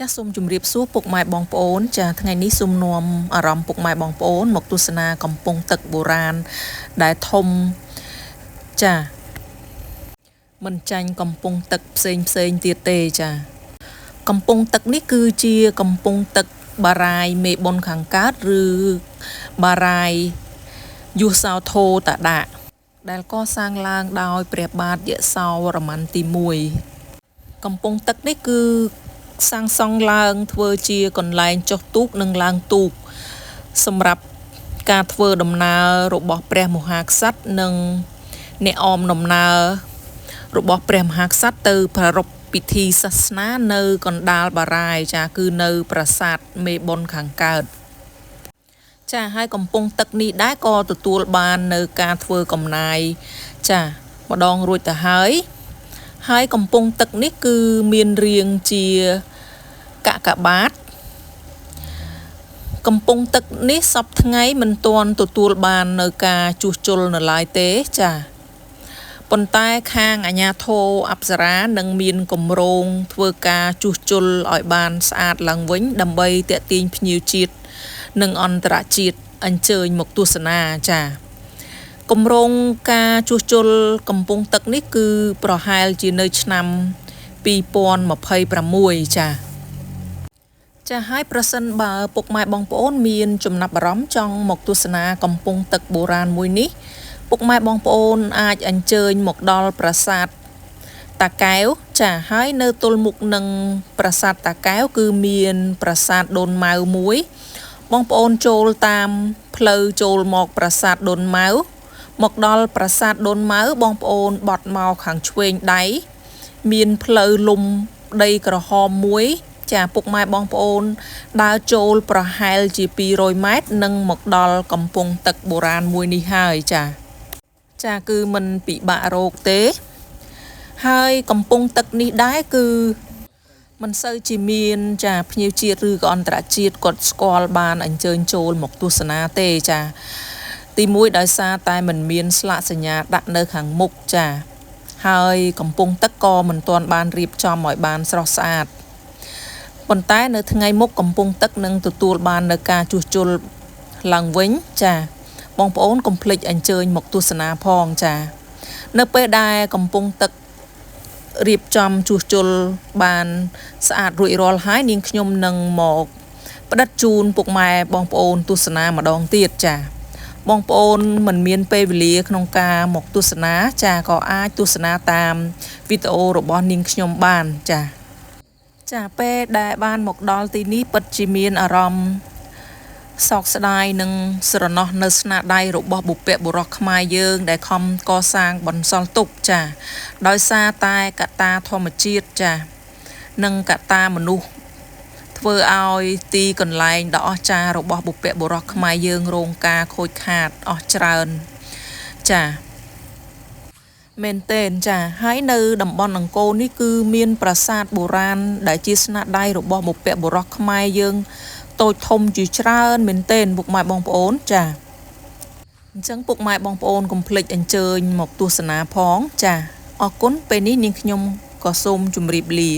ចាសសូមជម្រាបសួរពុកម៉ែបងប្អូនចាថ្ងៃនេះសូមនាំអារម្មណ៍ពុកម៉ែបងប្អូនមកទស្សនាកំពង់ទឹកបុរាណដែលធំចាមិនចាញ់កំពង់ទឹកផ្សេងទៀតទេចាកំពង់ទឹកនេះគឺជាកំពង់ទឹកបារាយមេបុណ្យខាងកើតឬបារាយយុសោធោតដាដែលកសាងឡើងដោយព្រះបាទយសោវរ្ម័នទី1កំពង់ទឹកនេះគឺសាងសង់ឡើងធ្វើជាកន្លែងចុះទូកនិងឡើងទូកសម្រាប់ការធ្វើដំណើររបស់ព្រះមហាក្សត្រនិងអ្នកអមដំណើររបស់ព្រះមហាក្សត្រទៅប្រារព្ធពិធីសាសនានៅកណ្ដាលបារាយចាគឺនៅប្រាសាទមេបុណ្យខាងកើតចាហើយកំពង់ទឹកនេះដែរក៏ទទួលបាននៅការធ្វើកំណាយចាម្ដងរួចទៅហើយកំពង់ទឹកនេះគឺមានរាងជាកាកបាទ កំពង់ទឹកនេះសពថ្ងៃមិនទាន់ទទួលបាននៅការជួសជុលនៅឡើយទេចាប៉ុន្តែខាងអាជ្ញាធរអប្សរានឹងមានគម្រោងធ្វើការជួសជុលឲ្យបានស្អាតឡើងវិញដើម្បីទាក់ទាញភ្ញៀវជាតិនិងអន្តរជាតិអញ្ជើញមកទស្សនាចាគម្រោងការជួសជុលកំពង់ទឹកនេះគឺប្រហែលជានៅឆ្នាំ2026ចាហើយប្រសិនបើពុកម៉ែបងប្អូនមានចំណាប់អារម្មណ៍ចង់មកទស្សនាកំពង់ទឹកបុរាណមួយនេះពុកម៉ែបងប្អូនអាចអញ្ជើញមកដល់ប្រាសាទតាកែវចាហើយនៅទល់មុខនឹងប្រាសាទតាកែវគឺមានប្រាសាទដូនម៉ៅមួយបងប្អូនចូលតាមផ្លូវចូលមកប្រាសាទដូនម៉ៅមកដល់ប្រាសាទដូនម៉ៅបងប្អូនបត់មកខាងឆ្វេងដៃមានផ្លូវលំដីក្រហមមួយចាពុកម៉ែបងប្អូនដើរចូលប្រហែលជា200ម៉ែត្រនឹងមកដល់កំពង់ទឹកបុរាណមួយនេះហើយចាគឺមិនពិបាករកទេហើយកំពង់ទឹកនេះដែរគឺមិនសូវជាមានចាភ្ញៀវជាតិឬក៏អន្តរជាតិគាត់ស្គាល់បានអញ្ជើញចូលមកទស្សនាទេចាទីមួយដោយសារតែមិនមានស្លាកសញ្ញាដាក់នៅខាងមុខចាហើយកំពង់ទឹកក៏មិនទាន់បានរៀបចំឲ្យបានស្រស់ស្អាតប៉ុន្តែនៅថ្ងៃមុខកំពង់ទឹកនឹងទទួលបាននៅការជួសជុលឡើងវិញចាបងប្អូនកុំភ្លេចអញ្ជើញមកទស្សនាផងចានៅពេលដែលកំពង់ទឹករៀបចំជួសជុលបានស្អាតរួចរាល់ហើយនាងខ្ញុំនឹងមកផ្ដិតជូនពុកម៉ែបងប្អូនទស្សនាម្ដងទៀតចាបងប្អូនមិនមានពេលវេលាក្នុងការមកទស្សនាចាក៏អាចទស្សនាតាមវីដេអូរបស់នាងខ្ញុំបានចាពេលដែលបានមកដល់ទីនេះពិតជាមានអារម្មណ៍សោកស្ដាយនិងស្រណោះនៅស្នាដៃរបស់បុព្វបុរសខ្មែរយើងដែលខំកសាងបន្សល់ទុកចាដោយសារតែកត្តាធម្មជាតិចានិងកត្តាមនុស្សធ្វើឲ្យទីកន្លែងដ៏អស្ចារ្យរបស់បុព្វបុរសខ្មែរយើងរងការខូចខាតអស់ច្រើនចាមែនទែនចាហើយនៅតំបន់អង្គរនេះគឺមានប្រាសាទបុរាណដែលជាស្នាដៃរបស់បុព្វបុរសខ្មែរយើងតូចធំជាច្រើនមែនទែនពុកម៉ែបងប្អូនចាអញ្ចឹងពុកម៉ែបងប្អូនកុំភ្លេចអញ្ជើញមកទស្សនាផងចាអរគុណពេលនេះនាងខ្ញុំក៏សូមជម្រាបលា